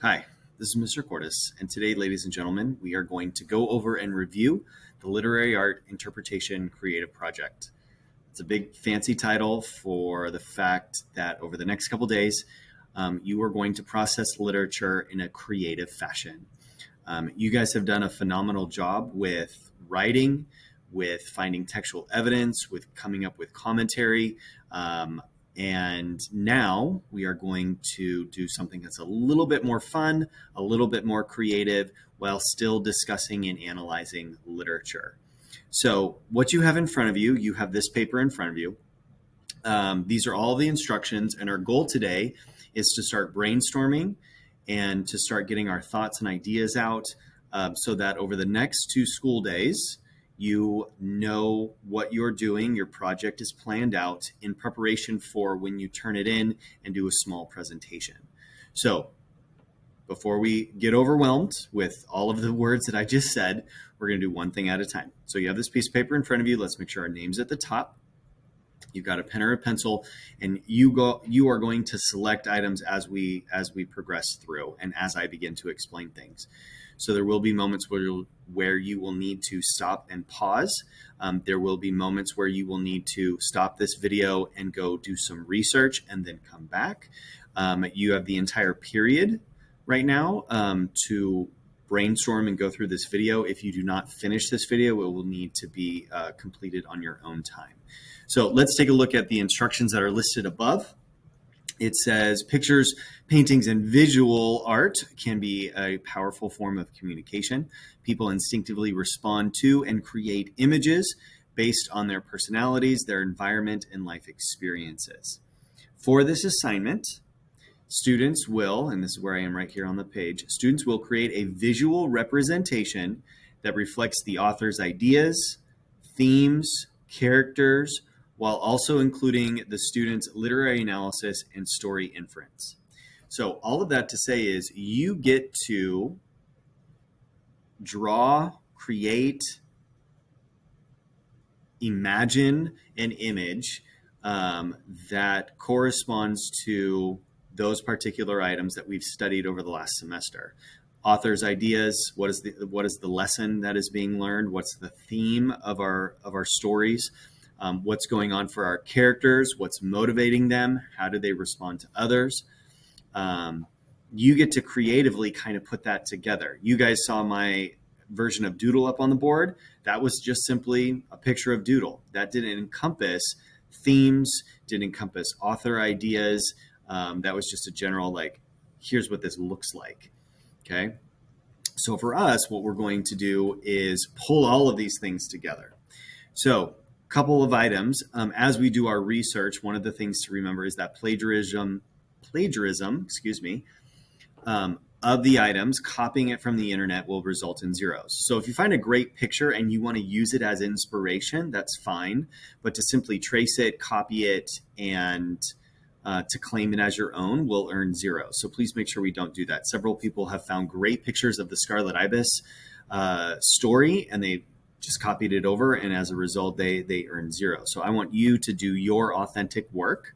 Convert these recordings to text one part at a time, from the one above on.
Hi, this is Mr. Cordes, and today, ladies and gentlemen, we are going to go over and review the Literary Art Interpretation Creative Project. It's a big fancy title for the fact that over the next couple days, you are going to process literature in a creative fashion. You guys have done a phenomenal job with writing, with finding textual evidence, with coming up with commentary, and now we are going to do something that's a little bit more fun, a little bit more creative, while still discussing and analyzing literature. So what you have in front of you, you have this paper in front of you. These are all the instructions, and our goal today is to start brainstorming and to start getting our thoughts and ideas out so that over the next 2 school days, you know what you're doing. Your project is planned out in preparation for when you turn it in and do a small presentation. So before we get overwhelmed with all of the words that I just said, we're going to do one thing at a time. So you have this piece of paper in front of you. Let's make sure our name's at the top. You've got a pen or a pencil, and you are going to select items as we progress through and as I begin to explain things. So there will be moments where you will need to stop and pause. There will be moments where you will need to stop this video and go do some research and then come back. You have the entire period right now to brainstorm and go through this video. If you do not finish this video, it will need to be completed on your own time. So let's take a look at the instructions that are listed above. It says pictures, paintings, and visual art can be a powerful form of communication. People instinctively respond to and create images based on their personalities, their environment, and life experiences. For this assignment, students will, and this is where I am right here on the page, students will create a visual representation that reflects the author's ideas, themes, characters, while also including the student's literary analysis and story inference. So all of that to say is you get to draw, create, imagine an image that corresponds to those particular items that we've studied over the last semester. Author's ideas, what is the lesson that is being learned? What's the theme of our stories? What's going on for our characters, what's motivating them, how do they respond to others. You get to creatively kind of put that together. You guys saw my version of Doodle up on the board. That was just simply a picture of Doodle. That didn't encompass themes, didn't encompass author ideas. That was just a general, like, here's what this looks like, okay? So for us, what we're going to do is pull all of these things together. So couple of items. As we do our research, one of the things to remember is that plagiarism, of the items, copying it from the internet will result in zeros. So if you find a great picture and you want to use it as inspiration, that's fine. But to simply trace it, copy it, and to claim it as your own will earn 0. So please make sure we don't do that. Several people have found great pictures of the Scarlet Ibis story, and they just copied it over, and as a result, they earn 0. So I want you to do your authentic work.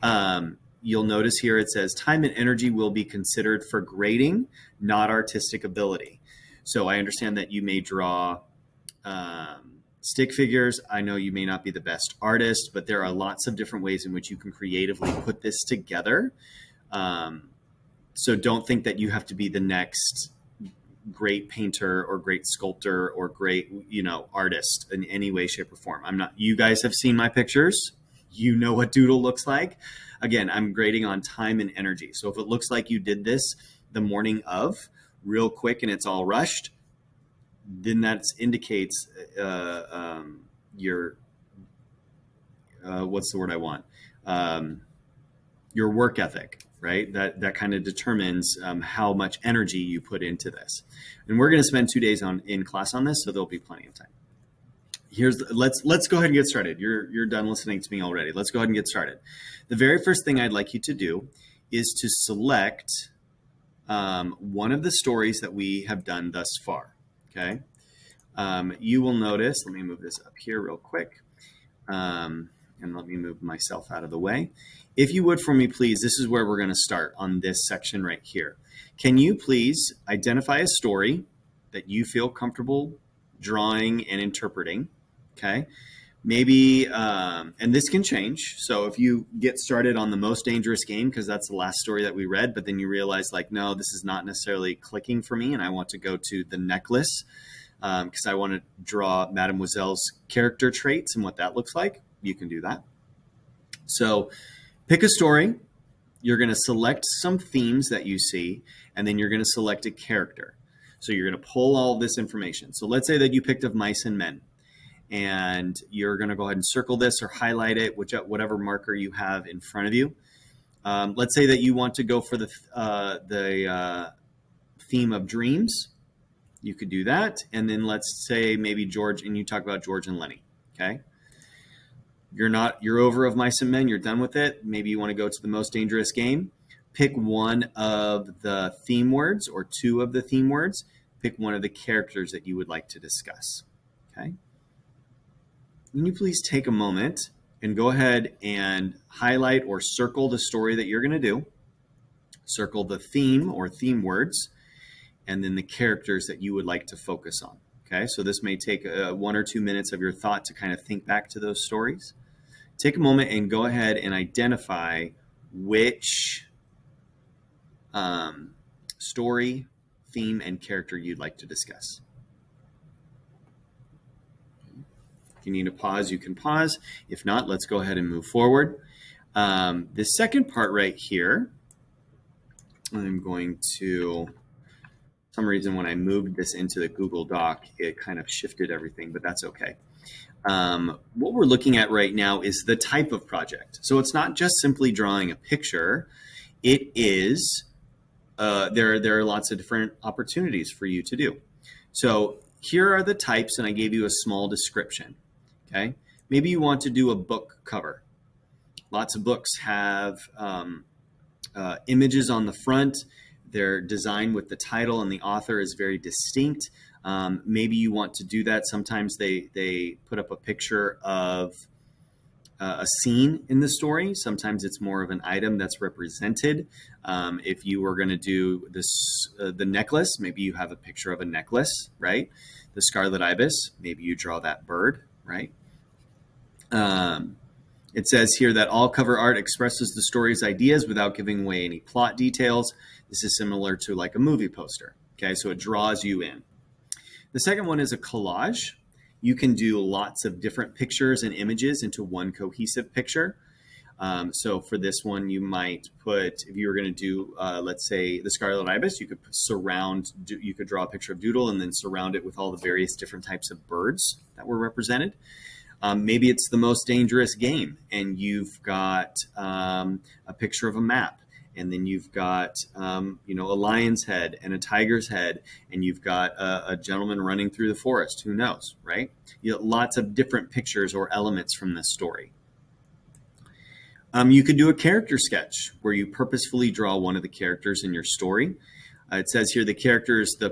You'll notice here it says time and energy will be considered for grading, not artistic ability. So I understand that you may draw stick figures. I know you may not be the best artist, but there are lots of different ways in which you can creatively put this together. So don't think that you have to be the next great painter or great sculptor or great, artist in any way, shape, or form. I'm not. You guys have seen my pictures. You know what Doodle looks like. Again, I'm grading on time and energy. So if it looks like you did this the morning of, real quick, and it's all rushed, then that indicates your what's the word I want? Your work ethic. Right? That kind of determines how much energy you put into this. And we're going to spend 2 days in class on this, so there'll be plenty of time. Let's go ahead and get started. You're done listening to me already. Let's go ahead and get started. The very first thing I'd like you to do is to select one of the stories that we have done thus far. Okay. You will notice, let me move this up here real quick. And let me move myself out of the way. If you would for me, please, this is where we're going to start on this section right here. Can you please identify a story that you feel comfortable drawing and interpreting? Okay. Maybe, and this can change. So if you get started on The Most Dangerous Game, because that's the last story that we read, but then you realize like, no, this is not necessarily clicking for me, and I want to go to The Necklace because I want to draw Mademoiselle's character traits and what that looks like, you can do that. So pick a story. You're going to select some themes that you see, and then you're going to select a character. So you're going to pull all this information. So let's say that you picked Of Mice and Men. And you're going to go ahead and circle this or highlight it, whatever marker you have in front of you. Let's say that you want to go for the theme of dreams. You could do that. And then let's say maybe George, and you talk about George and Lenny. Okay. You're over Of Mice and Men. You're done with it. Maybe you want to go to The Most Dangerous Game. Pick one of the theme words or two of the theme words. Pick one of the characters that you would like to discuss. Okay. Can you please take a moment and go ahead and highlight or circle the story that you're going to do? Circle the theme or theme words, and then the characters that you would like to focus on. Okay, so this may take 1 or 2 minutes of your thought to kind of think back to those stories. Take a moment and go ahead and identify which story, theme, and character you'd like to discuss. If you need to pause, you can pause. If not, let's go ahead and move forward. The second part right here, I'm going to, for some reason when I moved this into the Google Doc, it kind of shifted everything, but that's okay. What we're looking at right now is the type of project. So it's not just simply drawing a picture. It is, there are lots of different opportunities for you to do. So here are the types, and I gave you a small description. Okay, maybe you want to do a book cover. Lots of books have images on the front. They're designed with the title, and the author is very distinct. Maybe you want to do that. Sometimes they put up a picture of a scene in the story. Sometimes it's more of an item that's represented. If you were going to do this, the necklace, maybe you have a picture of a necklace, right? The Scarlet Ibis, maybe you draw that bird, right? It says here that all cover art expresses the story's ideas without giving away any plot details. This is similar to like a movie poster. Okay, so it draws you in. The second one is a collage. You can do lots of different pictures and images into one cohesive picture. So for this one, you might put, if you were going to do, let's say the Scarlet Ibis, you could draw a picture of Doodle and then surround it with all the various different types of birds that were represented. Maybe it's The Most Dangerous Game, and you've got a picture of a map, and then you've got you know, a lion's head and a tiger's head, and you've got a gentleman running through the forest. Who knows, right? You know, lots of different pictures or elements from this story. You could do a character sketch where you purposefully draw one of the characters in your story. It says here the character is the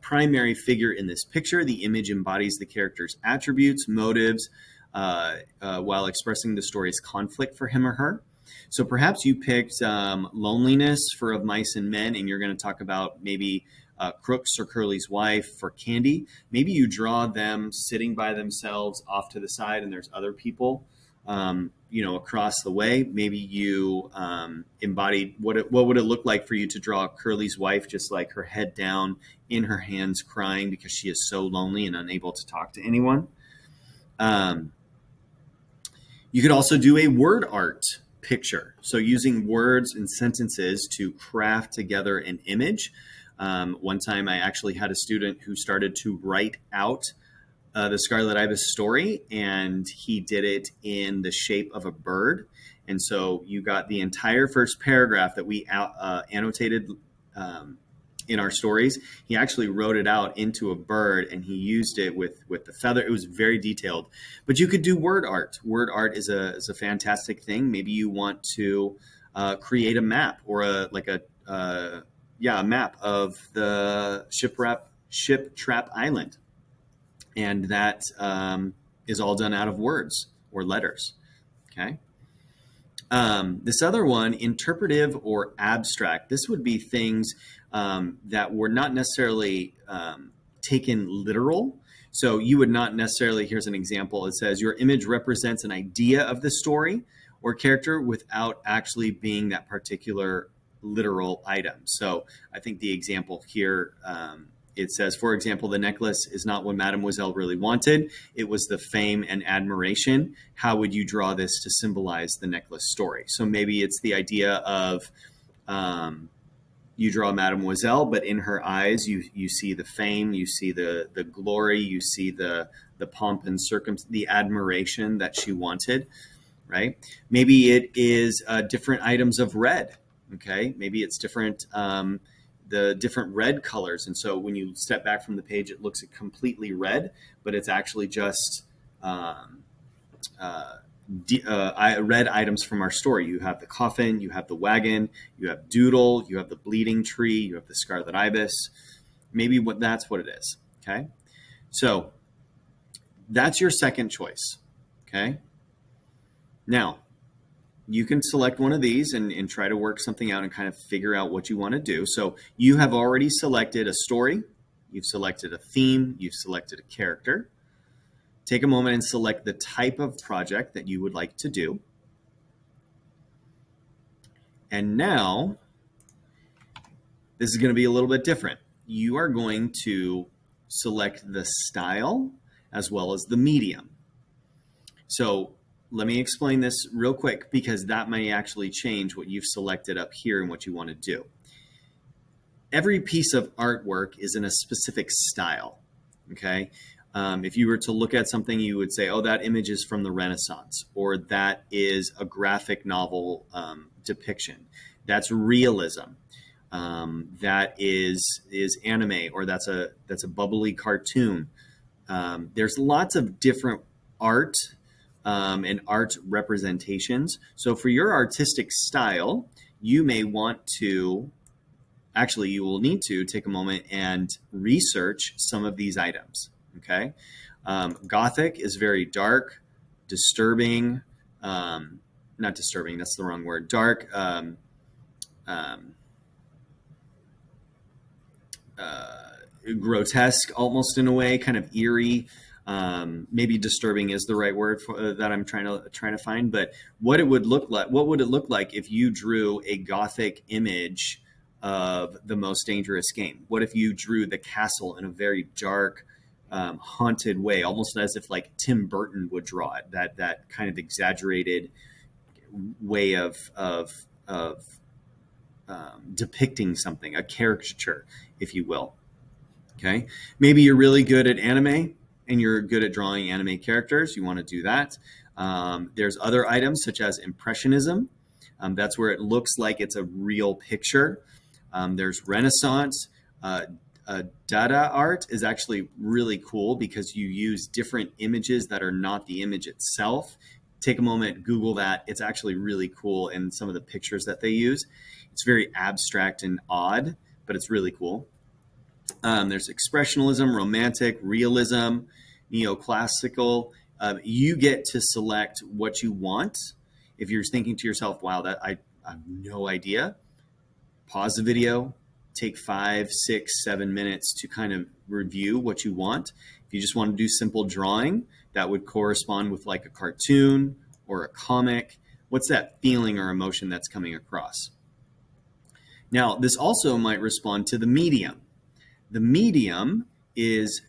primary figure in this picture. The image embodies the character's attributes, motives, while expressing the story's conflict for him or her. So perhaps you picked loneliness for Of Mice and Men, and you're going to talk about maybe Crooks or Curly's wife for Candy. Maybe you draw them sitting by themselves off to the side, and there's other people you know, across the way. Maybe you embodied what would it look like for you to draw Curly's wife, just like her head down in her hands crying because she is so lonely and unable to talk to anyone. You could also do a word art picture. So using words and sentences to craft together an image. One time I actually had a student who started to write out the Scarlet Ibis story, and he did it in the shape of a bird. And so you got the entire first paragraph that we annotated in our stories. He actually wrote it out into a bird, and he used it with the feather. It was very detailed. But you could do word art. Word art is a fantastic thing. Maybe you want to create a map or a map of the Ship Trap Island. And that is all done out of words or letters. Okay. This other one, interpretive or abstract, this would be things that were not necessarily taken literal. So you would not necessarily, here's an example, it says your image represents an idea of the story or character without actually being that particular literal item. So I think the example here, it says, for example, the necklace is not what Mademoiselle really wanted. It was the fame and admiration. How would you draw this to symbolize the necklace story? So maybe it's the idea of you draw Mademoiselle, but in her eyes, you see the fame, you see the glory, you see the pomp and the admiration that she wanted, right? Maybe it is different items of red, okay? Maybe it's different, the different red colors. And so when you step back from the page, it looks completely red, but it's actually just red items from our story. You have the coffin, you have the wagon, you have Doodle, you have the bleeding tree, you have the scarlet ibis. Maybe that's what it is, okay? So that's your second choice, okay? Now, you can select one of these and try to work something out and kind of figure out what you want to do. So you have already selected a story, you've selected a theme, you've selected a character. Take a moment and select the type of project that you would like to do. And now, this is going to be a little bit different. You are going to select the style as well as the medium. So let me explain this real quick because that may actually change what you've selected up here and what you want to do. Every piece of artwork is in a specific style, okay? If you were to look at something, you would say, oh, that image is from the Renaissance, or that is a graphic novel depiction. That's realism. That is anime, or that's a bubbly cartoon. There's lots of different art and art representations. So for your artistic style, you may want to, actually you will need to take a moment and research some of these items. Okay. Gothic is very dark, disturbing, not disturbing, that's the wrong word, dark, grotesque almost in a way, kind of eerie. Maybe disturbing is the right word for, that I'm trying to find. But what it would look like, what would it look like if you drew a Gothic image of The Most Dangerous Game? What if you drew the castle in a very dark, haunted way, almost as if like Tim Burton would draw it, that kind of exaggerated way of depicting something, a caricature, if you will. Okay, maybe you're really good at anime and you're good at drawing anime characters. You want to do that. There's other items such as Impressionism. That's where it looks like it's a real picture. There's Renaissance. Dada art is actually really cool because you use different images that are not the image itself. Take a moment, Google that. It's actually really cool in some of the pictures that they use. It's very abstract and odd, but it's really cool. There's Expressionism, Romantic, Realism, Neoclassical. You get to select what you want. If you're thinking to yourself, wow, I have no idea, pause the video, take 5, 6, 7 minutes to kind of review what you want. If you just want to do simple drawing, that would correspond with like a cartoon or a comic. What's that feeling or emotion that's coming across? Now, this also might respond to the medium. The medium is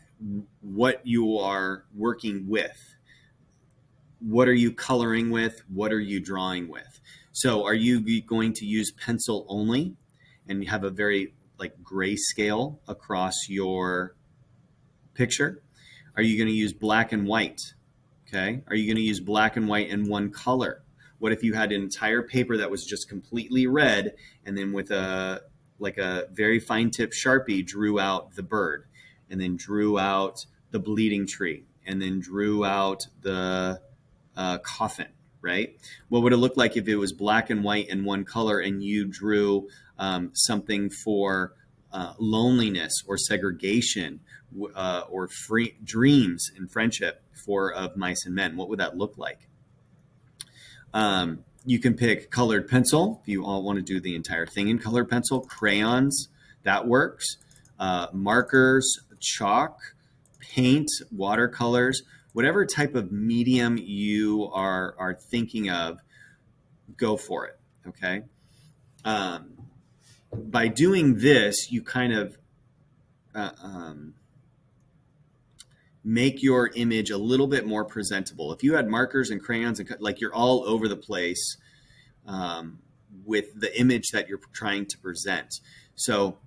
what you are working with. What are you coloring with? What are you drawing with? So are you going to use pencil only and you have a very like grayscale across your picture? Are you going to use black and white? Okay. Are you going to use black and white in one color? What if you had an entire paper that was just completely red and then with a very fine tip Sharpie drew out the bird and then drew out the bleeding tree and then drew out the coffin, right? What would it look like if it was black and white in one color and you drew something for loneliness or segregation or free dreams and friendship of mice and men? What would that look like? You can pick colored pencil if you all want to do the entire thing in colored pencil. Crayons, that works. Markers, chalk, paint, watercolors, whatever type of medium you are thinking of, go for it, okay? By doing this, you kind of make your image a little bit more presentable. If you had markers and crayons and like you're all over the place with the image that you're trying to present. So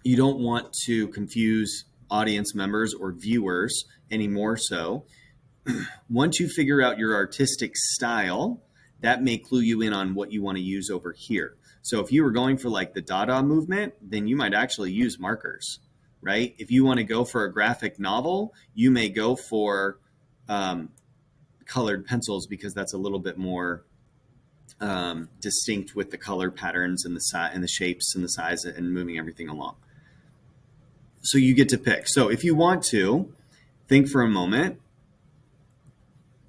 you don't want to confuse audience members or viewers any more so. Once you figure out your artistic style, that may clue you in on what you want to use over here. So if you were going for like the Dada movement, then you might actually use markers, right? If you want to go for a graphic novel, you may go for colored pencils because that's a little bit more distinct with the color patterns and the shapes and the size and moving everything along. So you get to pick. So if you want to, think for a moment,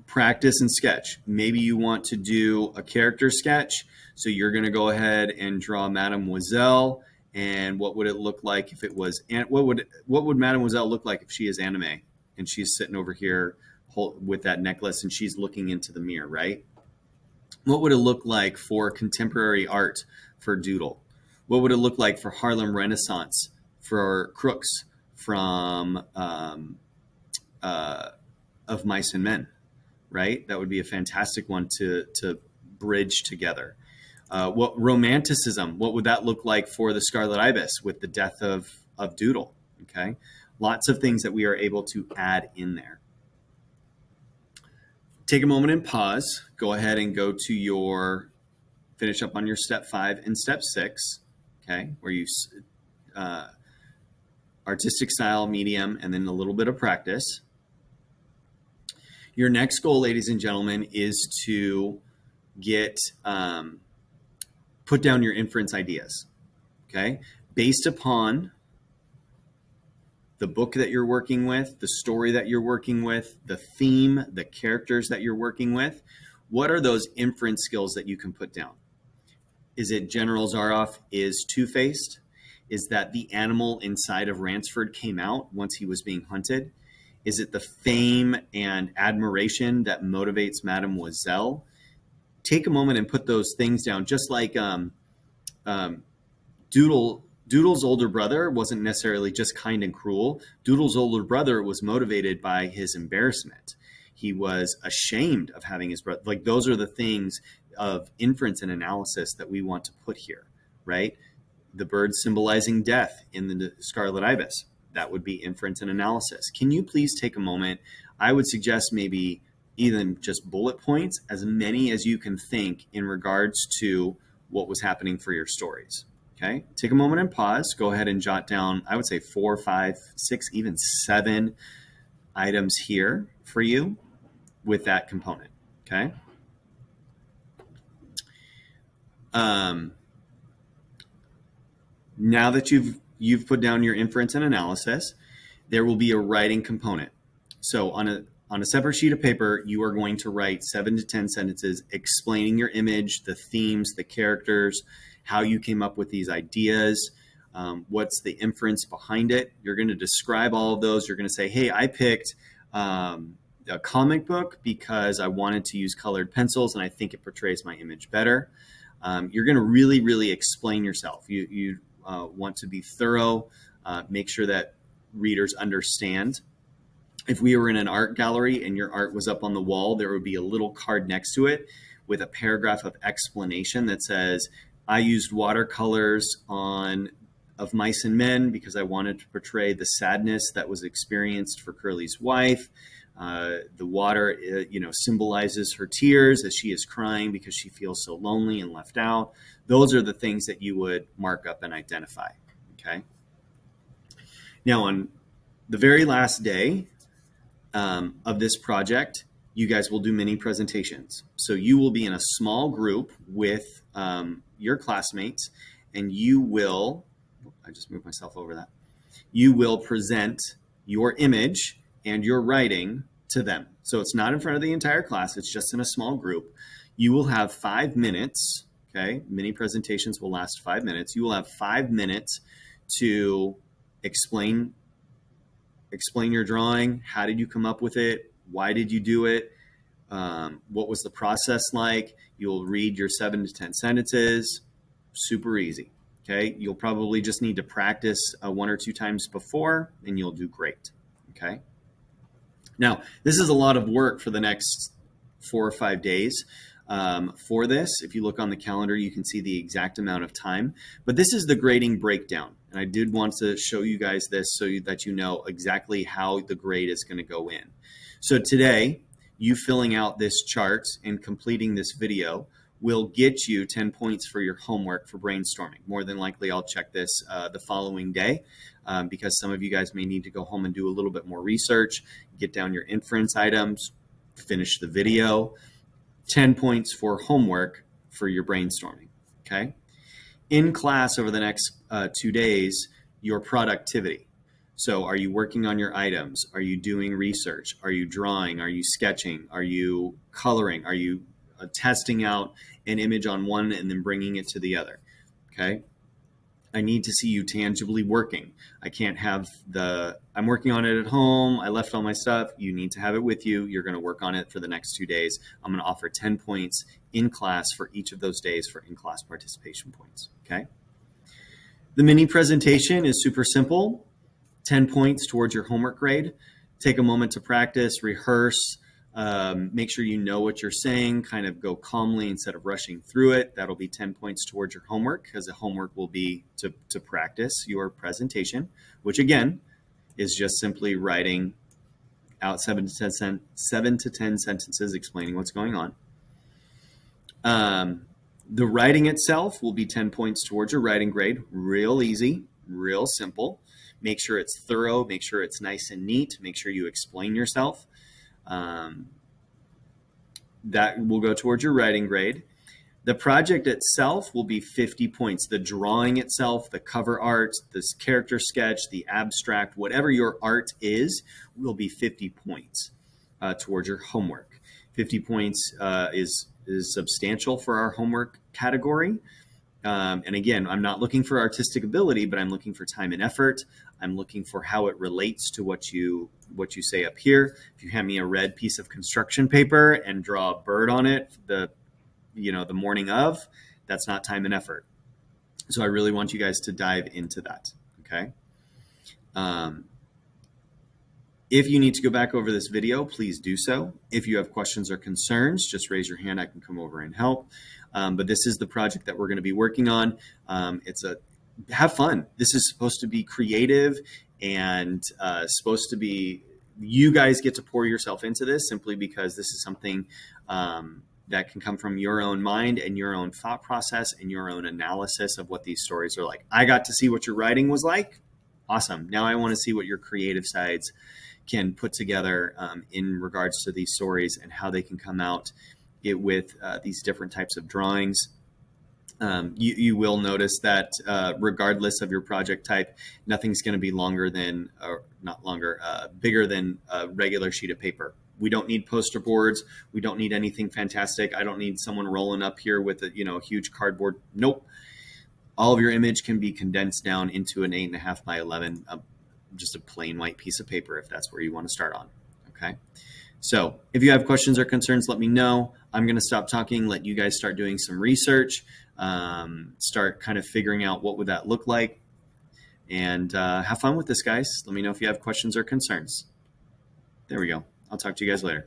practice and sketch. Maybe you want to do a character sketch. So you're going to go ahead and draw Mademoiselle. And what would it look like if it was, what would Mademoiselle look like if she is anime and she's sitting over here with that necklace and she's looking into the mirror, right? What would it look like for contemporary art for Doodle? What would it look like for Harlem Renaissance for Crooks from Of Mice and Men, right? That would be a fantastic one to bridge together. What romanticism, what would that look like for the Scarlet Ibis with the death of Doodle, okay? Lots of things that we are able to add in there. Take a moment and pause. Go ahead and go to your, finish up on your step 5 and step 6, okay? Where you, artistic style, medium, and then a little bit of practice. Your next goal, ladies and gentlemen, is to get, put down your inference ideas, okay? Based upon the book that you're working with, the story that you're working with, the theme, the characters that you're working with, what are those inference skills that you can put down? Is it General Zaroff is two-faced? Is that the animal inside of Ransford came out once he was being hunted? Is it the fame and admiration that motivates Mademoiselle? Take a moment and put those things down, just like Doodle's older brother wasn't necessarily just kind and cruel. Doodle's older brother was motivated by his embarrassment. He was ashamed of having his brother. Like, those are the things of inference and analysis that we want to put here, right? The bird symbolizing death in the Scarlet Ibis. That would be inference and analysis. Can you please take a moment? I would suggest maybe even just bullet points, as many as you can think in regards to what was happening for your stories. Okay, take a moment and pause. Go ahead and jot down, I would say 4, 5, 6, even 7 items here for you with that component. Okay. Now that you've put down your inference and analysis, there will be a writing component. So on a separate sheet of paper, you are going to write 7 to 10 sentences explaining your image, the themes, the characters, how you came up with these ideas, what's the inference behind it. You're going to describe all of those. You're going to say, hey, I picked a comic book because I wanted to use colored pencils and I think it portrays my image better. You're going to really, really explain yourself. You want to be thorough, make sure that readers understand. If we were in an art gallery and your art was up on the wall, there would be a little card next to it with a paragraph of explanation that says, I used watercolors of Mice and Men because I wanted to portray the sadness that was experienced for Curly's wife. The water, symbolizes her tears as she is crying because she feels so lonely and left out. Those are the things that you would mark up and identify, okay? Now, on the very last day of this project, you guys will do mini presentations. So you will be in a small group with your classmates, and you will, I just moved myself over that. You will present your image and your writing to them. So it's not in front of the entire class, it's just in a small group. You will have 5 minutes. Okay, mini presentations will last 5 minutes. You will have 5 minutes to explain your drawing. How did you come up with it? Why did you do it? What was the process like? You'll read your 7 to 10 sentences. Super easy. Okay, you'll probably just need to practice 1 or 2 times before, and you'll do great. Okay. Now, this is a lot of work for the next 4 or 5 days. For this, if you look on the calendar, you can see the exact amount of time. But this is the grading breakdown. And I did want to show you guys this so that you know exactly how the grade is going to go in. So today, you filling out this chart and completing this video will get you 10 points for your homework for brainstorming. More than likely, I'll check this the following day because some of you guys may need to go home and do a little bit more research, get down your inference items, finish the video. 10 points for homework for your brainstorming, okay? In class over the next 2 days, your productivity. So are you working on your items? Are you doing research? Are you drawing? Are you sketching? Are you coloring? Are you testing out an image on one and then bringing it to the other, okay? I need to see you tangibly working. I can't have I'm working on it at home, I left all my stuff. You need to have it with you. You're going to work on it for the next 2 days. I'm going to offer 10 points in class for each of those days for in-class participation points, okay? The mini presentation is super simple. 10 points towards your homework grade. Take a moment to practice, rehearse, make sure you know what you're saying, kind of go calmly instead of rushing through it. That'll be 10 points towards your homework because the homework will be to practice your presentation, which again is just simply writing out 7 to 10 sentences explaining what's going on. The writing itself will be 10 points towards your writing grade. Real easy, real simple. Make sure it's thorough, make sure it's nice and neat, make sure you explain yourself. That will go towards your writing grade. The project itself will be 50 points. The drawing itself, the cover art, this character sketch, the abstract, whatever your art is, will be 50 points towards your homework. 50 points is substantial for our homework category. And again, I'm not looking for artistic ability, but I'm looking for time and effort. I'm looking for how it relates to what you say up here. If you hand me a red piece of construction paper and draw a bird on it, the morning of, that's not time and effort. So I really want you guys to dive into that. Okay. If you need to go back over this video, please do so. If you have questions or concerns, just raise your hand. I can come over and help. But this is the project that we're going to be working on. Have fun. This is supposed to be creative and supposed to be, you guys get to pour yourself into this simply because this is something that can come from your own mind and your own thought process and your own analysis of what these stories are like. I got to see what your writing was like. Awesome. Now I want to see what your creative sides can put together in regards to these stories and how they can come out with these different types of drawings. You will notice that regardless of your project type, nothing's going to be longer than, bigger than a regular sheet of paper. We don't need poster boards. We don't need anything fantastic. I don't need someone rolling up here with a huge cardboard. Nope. All of your image can be condensed down into an 8.5 by 11, just a plain white piece of paper if that's where you want to start on. Okay. So if you have questions or concerns, let me know. I'm going to stop talking, let you guys start doing some research, start kind of figuring out what would that look like, and have fun with this, guys. Let me know if you have questions or concerns. There we go. I'll talk to you guys later.